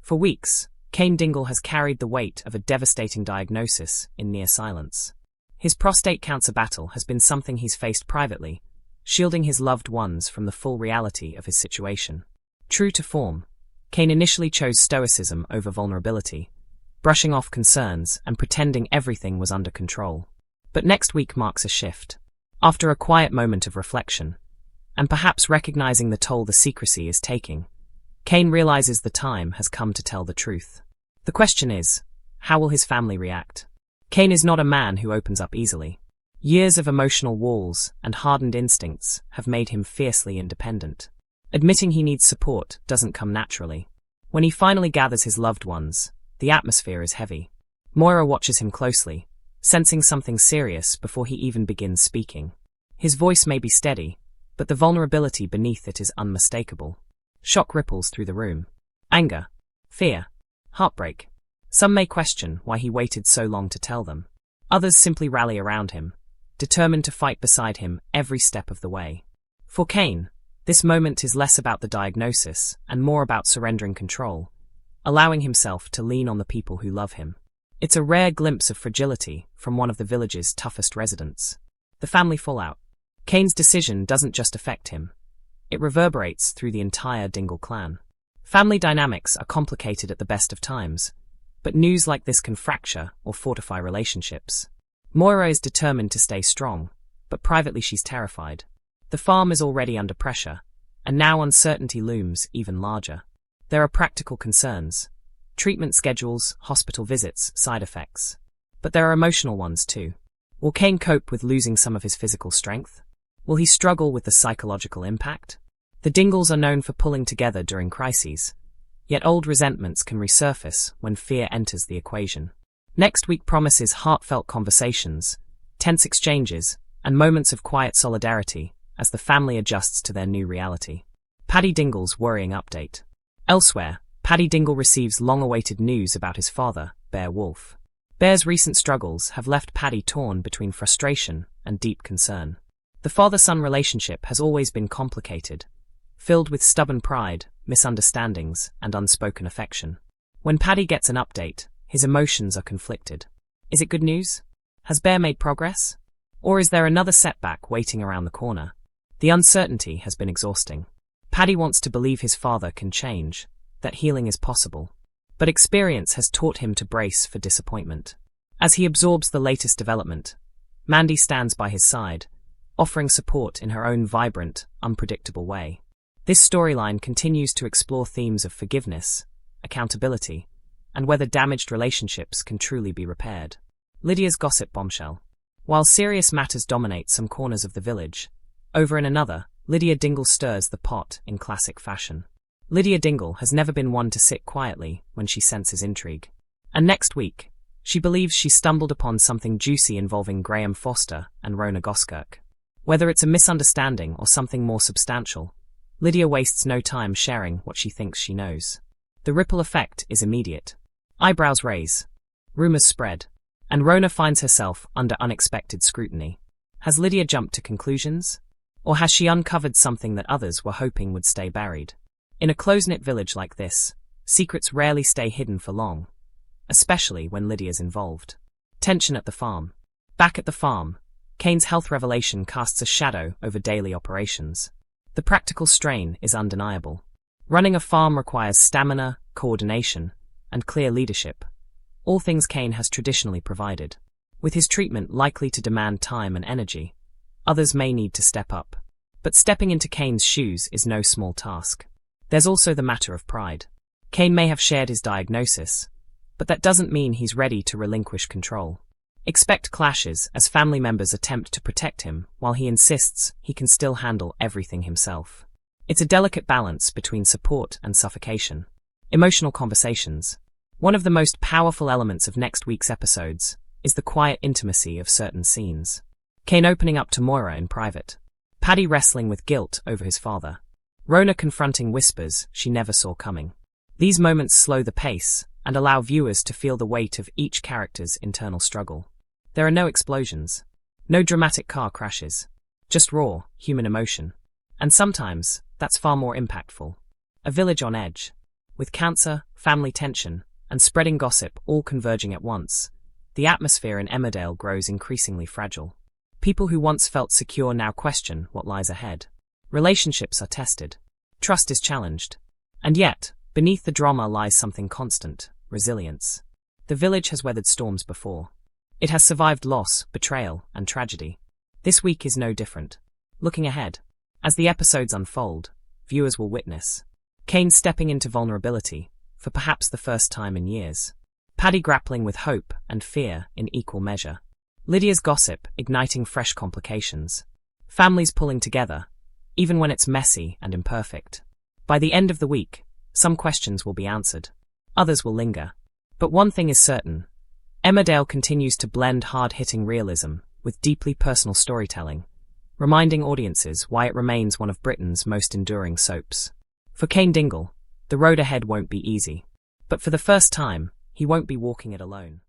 For weeks, Cain Dingle has carried the weight of a devastating diagnosis in near silence. His prostate cancer battle has been something he's faced privately, shielding his loved ones from the full reality of his situation. True to form, Cain initially chose stoicism over vulnerability, brushing off concerns and pretending everything was under control. But next week marks a shift. After a quiet moment of reflection, and perhaps recognizing the toll the secrecy is taking, Cain realizes the time has come to tell the truth. The question is, how will his family react? Cain is not a man who opens up easily. Years of emotional walls and hardened instincts have made him fiercely independent. Admitting he needs support doesn't come naturally. When he finally gathers his loved ones, the atmosphere is heavy. Moira watches him closely, sensing something serious before he even begins speaking. His voice may be steady, but the vulnerability beneath it is unmistakable. Shock ripples through the room. Anger, fear, heartbreak. Some may question why he waited so long to tell them. Others simply rally around him, determined to fight beside him every step of the way. For Cain, this moment is less about the diagnosis and more about surrendering control, allowing himself to lean on the people who love him. It's a rare glimpse of fragility from one of the village's toughest residents. The family fallout. Cain's decision doesn't just affect him. It reverberates through the entire Dingle clan. Family dynamics are complicated at the best of times, but news like this can fracture or fortify relationships. Moira is determined to stay strong, but privately she's terrified. The farm is already under pressure, and now uncertainty looms even larger. There are practical concerns. Treatment schedules, hospital visits, side effects. But there are emotional ones too. Will Cain cope with losing some of his physical strength? Will he struggle with the psychological impact? The Dingles are known for pulling together during crises, yet old resentments can resurface when fear enters the equation. Next week promises heartfelt conversations, tense exchanges, and moments of quiet solidarity as the family adjusts to their new reality. Paddy Dingle's worrying update. Elsewhere, Paddy Dingle receives long-awaited news about his father, Bear Wolf. Bear's recent struggles have left Paddy torn between frustration and deep concern. The father-son relationship has always been complicated, filled with stubborn pride, misunderstandings, and unspoken affection. When Paddy gets an update, his emotions are conflicted. Is it good news? Has Bear made progress? Or is there another setback waiting around the corner? The uncertainty has been exhausting. Paddy wants to believe his father can change, that healing is possible. But experience has taught him to brace for disappointment. As he absorbs the latest development, Mandy stands by his side, offering support in her own vibrant, unpredictable way. This storyline continues to explore themes of forgiveness, accountability, and whether damaged relationships can truly be repaired. Lydia's gossip bombshell. While serious matters dominate some corners of the village, over in another, Lydia Dingle stirs the pot in classic fashion. Lydia Dingle has never been one to sit quietly when she senses intrigue. And next week, she believes she stumbled upon something juicy involving Graham Foster and Rona Goskirk. Whether it's a misunderstanding or something more substantial, Lydia wastes no time sharing what she thinks she knows. The ripple effect is immediate. Eyebrows raise. Rumors spread. And Rona finds herself under unexpected scrutiny. Has Lydia jumped to conclusions? Or has she uncovered something that others were hoping would stay buried? In a close-knit village like this, secrets rarely stay hidden for long, especially when Lydia's involved. Tension at the farm. Back at the farm, Cain's health revelation casts a shadow over daily operations. The practical strain is undeniable. Running a farm requires stamina, coordination, and clear leadership, all things Cain has traditionally provided. With his treatment likely to demand time and energy, others may need to step up. But stepping into Cain's shoes is no small task. There's also the matter of pride. Cain may have shared his diagnosis, but that doesn't mean he's ready to relinquish control. Expect clashes as family members attempt to protect him while he insists he can still handle everything himself. It's a delicate balance between support and suffocation. Emotional conversations. One of the most powerful elements of next week's episodes is the quiet intimacy of certain scenes. Cain opening up to Moira in private. Paddy wrestling with guilt over his father. Rona confronting whispers she never saw coming. These moments slow the pace and allow viewers to feel the weight of each character's internal struggle. There are no explosions, no dramatic car crashes, just raw, human emotion. And sometimes, that's far more impactful. A village on edge. With cancer, family tension, and spreading gossip all converging at once, the atmosphere in Emmerdale grows increasingly fragile. People who once felt secure now question what lies ahead. Relationships are tested. Trust is challenged. And yet, beneath the drama lies something constant: resilience. The village has weathered storms before. It has survived loss, betrayal, and tragedy. This week is no different. Looking ahead, as the episodes unfold, viewers will witness Cain stepping into vulnerability, for perhaps the first time in years. Paddy grappling with hope and fear in equal measure. Lydia's gossip igniting fresh complications. Families pulling together, even when it's messy and imperfect. By the end of the week, some questions will be answered. Others will linger. But one thing is certain: Emmerdale continues to blend hard-hitting realism with deeply personal storytelling, reminding audiences why it remains one of Britain's most enduring soaps. For Cain Dingle, the road ahead won't be easy. But for the first time, he won't be walking it alone.